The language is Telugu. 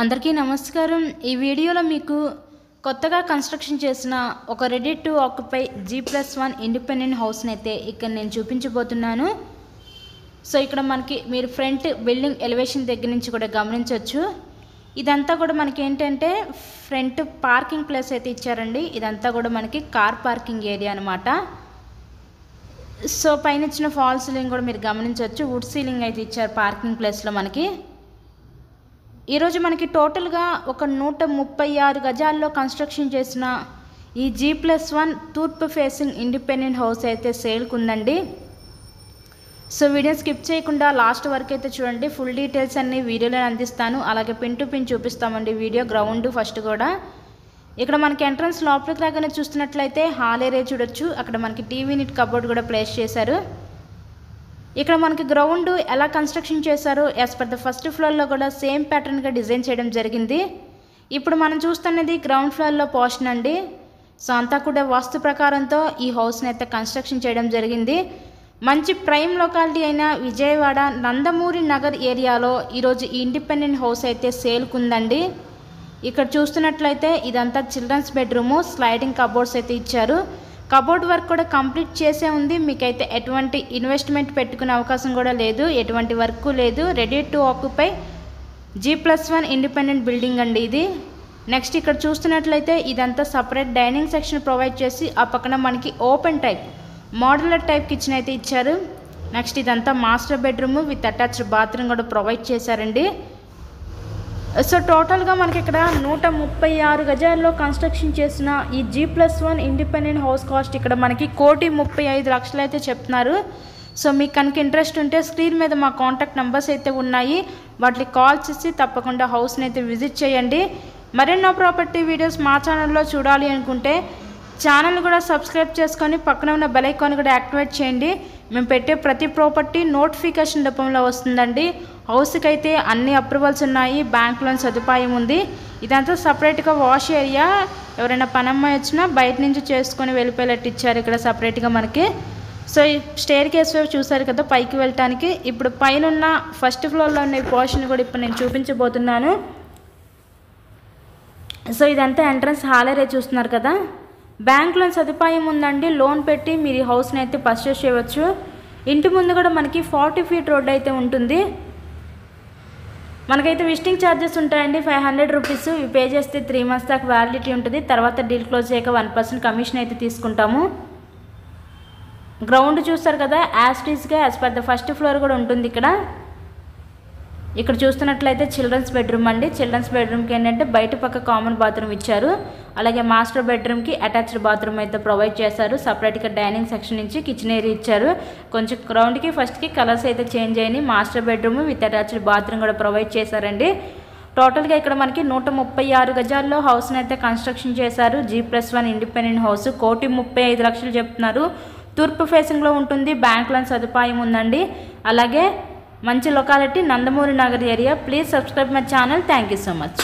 అందరికీ నమస్కారం। ఈ వీడియోలో మీకు కొత్తగా కన్స్ట్రక్షన్ చేసిన ఒక ready to occupy G+1 independent house అయితే ఇక్కడ నేను చూపించబోతున్నాను। సో ఇక్కడ మనకి మీరు ఫ్రంట్ బిల్డింగ్ ఎలివేషన్ దగ్గర నుంచి కూడా గమనించవచ్చు। ఇదంతా కూడా మనకి ఏంటంటే ఫ్రంట్ పార్కింగ్ ప్లేస్ అయితే ఇచ్చారండి। ఇదంతా కూడా మనకి కార్ పార్కింగ్ ఏరియా అన్నమాట। సో పైన ఇచ్చిన ఫాల్ సీలింగ్ కూడా మీరు గమనించవచ్చు। వుడ్ సీలింగ్ అయితే ఇచ్చారు పార్కింగ్ ప్లేస్ లో మనకి। ఈ రోజు మనకి టోటల్ గా ఒక 136 గజాల్లో కన్స్ట్రక్షన్ చేసిన ఈ G+1 తూర్పు ఫేసింగ్ ఇండిపెండెంట్ హౌస్ అయితే సేల్ కు ఉందండి। సో వీడియో స్కిప్ చేయకుండా లాస్ట్ వరకు అయితే చూడండి। ఫుల్ డీటెయిల్స్ అన్ని వీడియోలో అందిస్తాను। అలాగే పిన్ టు పిన్ చూపిస్తామండి వీడియో గ్రౌండ్ ఫస్ట్ కూడా। ఇక్కడ మనకి ఎంట్రన్స్ లోపలికి రాగానే చూస్తున్నట్లయితే హాల్ ఏరియా చూడొచ్చు। అక్కడ మనకి టీవీ యూనిట్ కబోర్డ్ కూడా ప్లేస్ చేశారు। ఇక్కడ మనకి గ్రౌండ్ ఎలా కన్స్ట్రక్షన్ చేశారో as per the first floor లో కూడా సేమ్ ప్యాటర్న్ గా డిజైన్ చేయడం జరిగింది। ఇప్పుడు మనం చూస్తున్నది గ్రౌండ్ ఫ్లోర్ లో పోర్షన్ అండి। సో అంతా కూడా వాస్తు ప్రకారంతో ఈ హౌస్ ని అయితే కన్స్ట్రక్షన్ చేయడం జరిగింది। మంచి ప్రైమ్ లొకాలిటీ అయిన విజయవాడ నందమూరి నగర్ ఏరియాలో ఈ రోజు ఈ ఇండిపెండెంట్ హౌస్ అయితే సేల్ కు ఉందండి। ఇక్కడ చూస్తున్నట్లయితే ఇదంతా చిల్డ్రన్స్ బెడ్రూమ్, స్లైడింగ్ కబోర్డ్స్ అయితే ఇచ్చారు। కబోర్డ్ వర్క్ కూడా కంప్లీట్ చేసే ఉంది। మీకైతే ఎటువంటి ఇన్వెస్ట్మెంట్ పెట్టుకునే అవకాశం కూడా లేదు, ఎటువంటి వర్క్ లేదు। Ready to occupy G+1 independent building అండి ఇది। నెక్స్ట్ ఇక్కడ చూస్తున్నట్లయితే ఇదంతా సపరేట్ డైనింగ్ సెక్షన్ ప్రొవైడ్ చేసి ఆ పక్కన మనకి open type modular type kitchen అయితే ఇచ్చారు। నెక్స్ట్ ఇదంతా master bedroom with attached bathroom కూడా ప్రొవైడ్ చేశారండి। సో టోటల్గా మనకి ఇక్కడ 136 గజాల్లో కన్స్ట్రక్షన్ చేసిన ఈ G+1 ఇండిపెండెంట్ హౌస్ కాస్ట్ ఇక్కడ మనకి 1,35,00,000 అయితే చెప్తున్నారు। సో మీకు కనుక ఇంట్రెస్ట్ ఉంటే స్క్రీన్ మీద మా కాంటాక్ట్ నెంబర్స్ అయితే ఉన్నాయి, వాటికి కాల్ చేసి తప్పకుండా హౌస్ని అయితే విజిట్ చేయండి। మరెన్నో ప్రాపర్టీ వీడియోస్ మా ఛానల్లో చూడాలి అనుకుంటే ఛానల్ కూడా సబ్స్క్రైబ్ చేసుకొని పక్కన ఉన్న బెల్ ఐకాన్ కూడా యాక్టివేట్ చేయండి। మేము పెట్టే ప్రతి ప్రాపర్టీ నోటిఫికేషన్ రూపంలో వస్తుందండి। హౌస్కి అయితే అన్ని అప్రూవల్స్ ఉన్నాయి, బ్యాంక్ లోన్ సదుపాయం ఉంది। ఇదంతా సపరేట్గా వాష్ ఏరియా, ఎవరైనా పనమ్మాయి వచ్చినా బయట నుంచి చేసుకొని వెళ్ళిపోయేటట్టు ఇచ్చారు ఇక్కడ సపరేట్గా మనకి। సో ఈ స్టేర్ కేస్ వైపు చూసారు కదా పైకి వెళ్ళటానికి। ఇప్పుడు పైన ఉన్న ఫస్ట్ ఫ్లోర్లో ఉన్న ఈ పోర్షన్ కూడా ఇప్పుడు నేను చూపించబోతున్నాను। సో ఇదంతా ఎంట్రన్స్ హాల్ ఏరియా చూస్తున్నారు కదా, బ్యాంక్ లోన్ సదుపాయం ఉందండి। లోన్ పెట్టి మీరు ఈ హౌస్ని అయితే పర్చేస్ చేయవచ్చు। ఇంటి ముందు కూడా మనకి 40 ఫీట్ రోడ్ అయితే ఉంటుంది। మనకైతే విజిటింగ్ ఛార్జెస్ ఉంటాయండి 500 రూపీస్। ఇవి పే చేస్తే 3 మంత్స్ దాకా వ్యాలిడిటీ ఉంటుంది। తర్వాత డీల్ క్లోజ్ చేయక 1% కమిషన్ అయితే తీసుకుంటాము। గ్రౌండ్ చూస్తారు కదా as per the first floor కూడా ఉంటుంది ఇక్కడ। ఇక్కడ చూస్తున్నట్లయితే చిల్డ్రన్స్ బెడ్రూమ్ అండి। చిల్డ్రన్స్ బెడ్రూమ్కి ఏంటంటే బయట పక్క కామన్ బాత్రూమ్ ఇచ్చారు, అలాగే మాస్టర్ బెడ్రూమ్కి అటాచ్డ్ బాత్రూమ్ అయితే ప్రొవైడ్ చేశారు। సపరేట్గా డైనింగ్ సెక్షన్ నుంచి కిచెన్ ఏరియా ఇచ్చారు। కొంచెం గ్రౌండ్కి ఫస్ట్కి కలర్స్ అయితే చేంజ్ అయ్యాయి। Master bedroom with attached bathroom కూడా ప్రొవైడ్ చేశారండి। టోటల్గా ఇక్కడ మనకి 136 గజాల్లో హౌస్ని అయితే కన్స్ట్రక్షన్ చేశారు। G+1 ఇండిపెండెంట్ హౌస్ 1,35,00,000 చెప్తున్నారు। తూర్పు ఫేసింగ్లో ఉంటుంది, బ్యాంక్ లోన్ సదుపాయం ఉందండి। అలాగే మంచి locality Nandamuri Nagar area. Please subscribe my channel. Thank you so much.